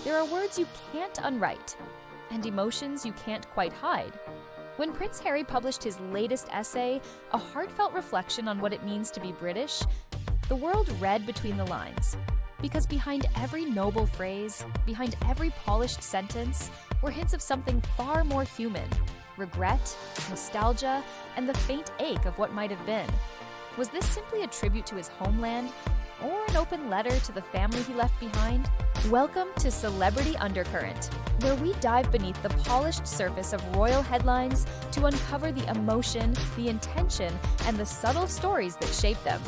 there are words you can't unwrite and emotions you can't quite hide. When Prince Harry published his latest essay, a heartfelt reflection on what it means to be British, the world read between the lines. Because behind every noble phrase, behind every polished sentence, were hints of something far more human: regret, nostalgia, and the faint ache of what might have been. Was this simply a tribute to his homeland, or an open letter to the family he left behind? Welcome to Celebrity Undercurrent, where we dive beneath the polished surface of royal headlines to uncover the emotion, the intention, and the subtle stories that shape them.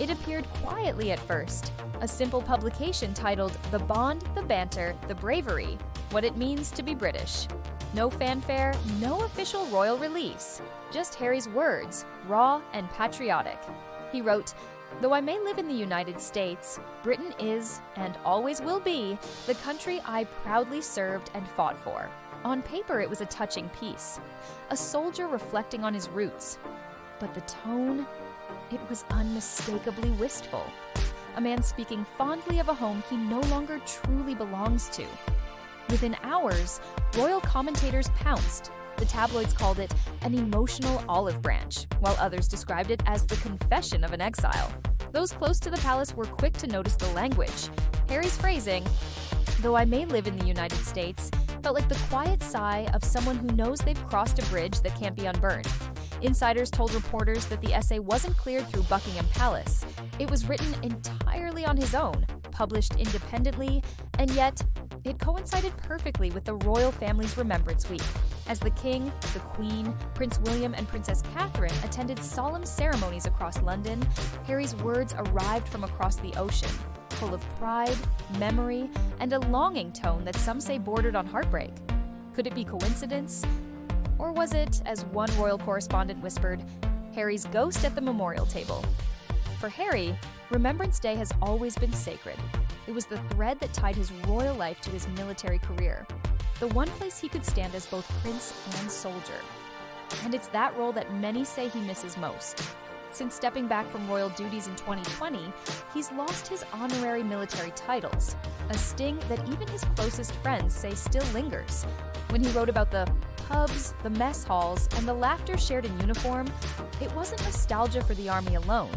It appeared quietly at first, a simple publication titled The Bond, the Banter, the Bravery: What It Means to be British. No fanfare, no official royal release, just Harry's words, raw and patriotic. He wrote, "Though I may live in the United States, Britain is, and always will be, the country I proudly served and fought for." On paper, it was a touching piece, a soldier reflecting on his roots. But the tone, it was unmistakably wistful. A man speaking fondly of a home he no longer truly belongs to. Within hours, royal commentators pounced. The tabloids called it an emotional olive branch, while others described it as the confession of an exile. Those close to the palace were quick to notice the language. Harry's phrasing, "Though I may live in the United States," felt like the quiet sigh of someone who knows they've crossed a bridge that can't be unburned. Insiders told reporters that the essay wasn't cleared through Buckingham Palace. It was written entirely on his own, published independently, and yet it coincided perfectly with the royal family's Remembrance Week, as the King, the Queen, Prince William, and Princess Catherine attended solemn ceremonies across London. Harry's words arrived from across the ocean, full of pride, memory, and a longing tone that some say bordered on heartbreak. Could it be coincidence? Or was it, as one royal correspondent whispered, Harry's ghost at the memorial table? For Harry, Remembrance Day has always been sacred. It was the thread that tied his royal life to his military career, the one place he could stand as both prince and soldier. And it's that role that many say he misses most. Since stepping back from royal duties in 2020, he's lost his honorary military titles, a sting that even his closest friends say still lingers. When he wrote about the pubs, the mess halls, and the laughter shared in uniform, it wasn't nostalgia for the army alone.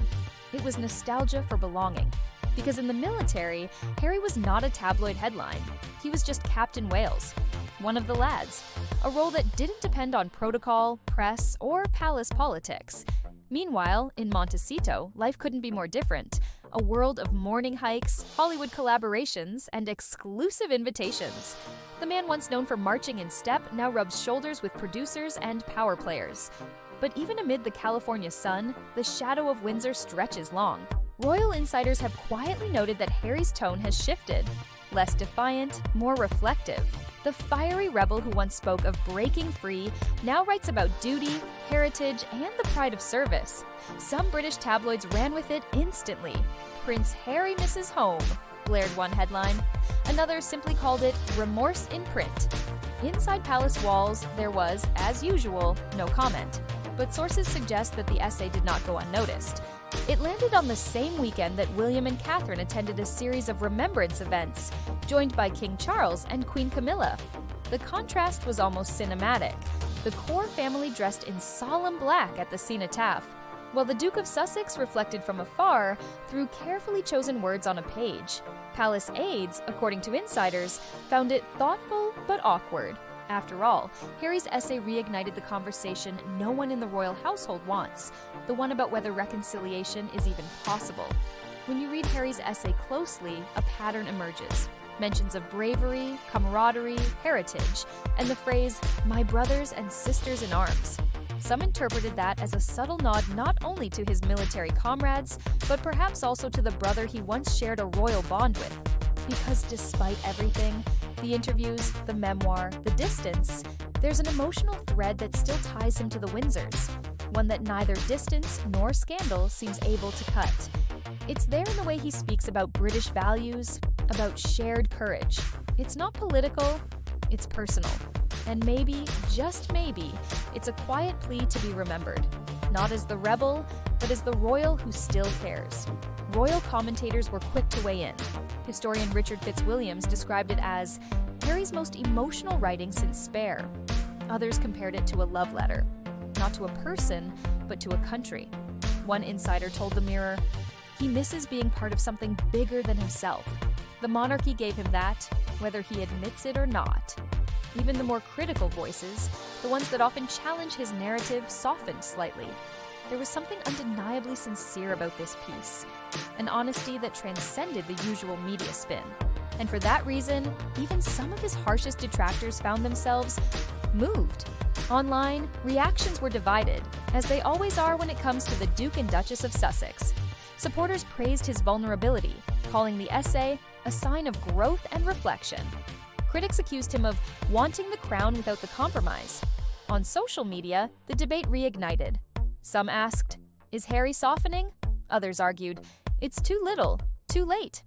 It was nostalgia for belonging. Because in the military, Harry was not a tabloid headline. He was just Captain Wales, one of the lads, a role that didn't depend on protocol, press, or palace politics. Meanwhile, in Montecito, life couldn't be more different. A world of morning hikes, Hollywood collaborations, and exclusive invitations. The man once known for marching in step now rubs shoulders with producers and power players. But even amid the California sun, the shadow of Windsor stretches long. Royal insiders have quietly noted that Harry's tone has shifted. Less defiant, more reflective. The fiery rebel who once spoke of breaking free now writes about duty, heritage, and the pride of service. Some British tabloids ran with it instantly. "Prince Harry misses home," blared one headline. Another simply called it remorse in print. Inside palace walls, there was, as usual, no comment. But sources suggest that the essay did not go unnoticed. It landed on the same weekend that William and Catherine attended a series of remembrance events, joined by King Charles and Queen Camilla. The contrast was almost cinematic. The core family dressed in solemn black at the cenotaph, while the Duke of Sussex reflected from afar through carefully chosen words on a page. Palace aides, according to insiders, found it thoughtful but awkward. After all, Harry's essay reignited the conversation no one in the royal household wants, the one about whether reconciliation is even possible. When you read Harry's essay closely, a pattern emerges. Mentions of bravery, camaraderie, heritage, and the phrase, "my brothers and sisters in arms." Some interpreted that as a subtle nod not only to his military comrades, but perhaps also to the brother he once shared a royal bond with. Because despite everything, the interviews, the memoir, the distance, there's an emotional thread that still ties him to the Windsors, one that neither distance nor scandal seems able to cut. It's there in the way he speaks about British values, about shared courage. It's not political, it's personal. And maybe, just maybe, it's a quiet plea to be remembered, not as the rebel, but as the royal who still cares. royal commentators were quick to weigh in. Historian Richard Fitzwilliams described it as Harry's most emotional writing since Spare. Others compared it to a love letter, not to a person, but to a country. One insider told the Mirror, "He misses being part of something bigger than himself. The monarchy gave him that, whether he admits it or not." Even the more critical voices, the ones that often challenge his narrative, softened slightly. There was something undeniably sincere about this piece, an honesty that transcended the usual media spin. And for that reason, even some of his harshest detractors found themselves moved. Online, reactions were divided, as they always are when it comes to the Duke and Duchess of Sussex. Supporters praised his vulnerability, calling the essay a sign of growth and reflection. Critics accused him of wanting the crown without the compromise. On social media, the debate reignited. Some asked, "Is Harry softening?" Others argued, "It's too little, too late."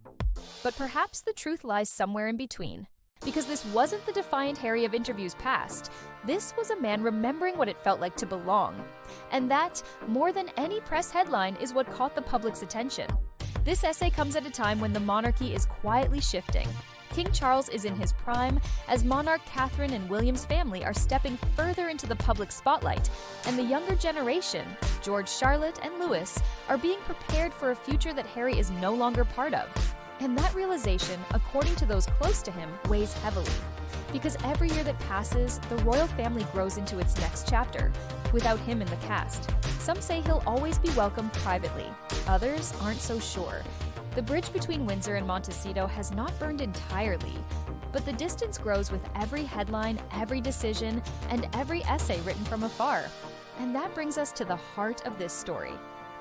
But perhaps the truth lies somewhere in between. Because this wasn't the defiant Harry of interviews past. This was a man remembering what it felt like to belong. And that, more than any press headline, is what caught the public's attention. This essay comes at a time when the monarchy is quietly shifting. King Charles is in his prime, as monarch Catherine and William's family are stepping further into the public spotlight, and the younger generation, George, Charlotte, and Louis, are being prepared for a future that Harry is no longer part of. And that realization, according to those close to him, weighs heavily. Because every year that passes, the royal family grows into its next chapter, without him in the cast. Some say he'll always be welcomed privately. Others aren't so sure. The bridge between Windsor and Montecito has not burned entirely, but the distance grows with every headline, every decision, and every essay written from afar. And that brings us to the heart of this story.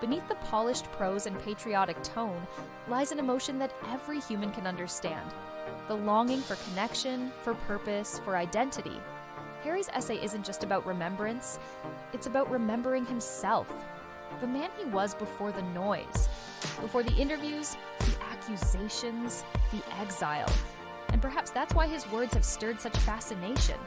Beneath the polished prose and patriotic tone lies an emotion that every human can understand: the longing for connection, for purpose, for identity. Harry's essay isn't just about remembrance, it's about remembering himself. The man he was before the noise, before the interviews, the accusations, the exile. And perhaps that's why his words have stirred such fascination.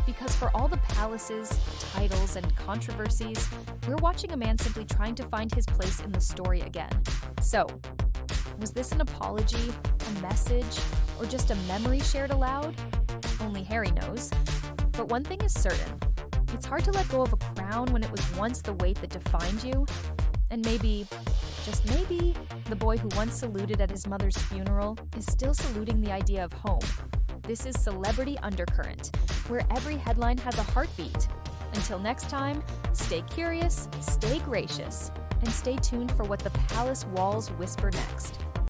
Because for all the palaces, titles, and controversies, we're watching a man simply trying to find his place in the story again. So, was this an apology, a message, or just a memory shared aloud? Only Harry knows. But one thing is certain. It's hard to let go of a crown when it was once the weight that defined you. And maybe, just maybe, the boy who once saluted at his mother's funeral is still saluting the idea of home. This is Celebrity Undercurrent, where every headline has a heartbeat. Until next time, stay curious, stay gracious, and stay tuned for what the palace walls whisper next.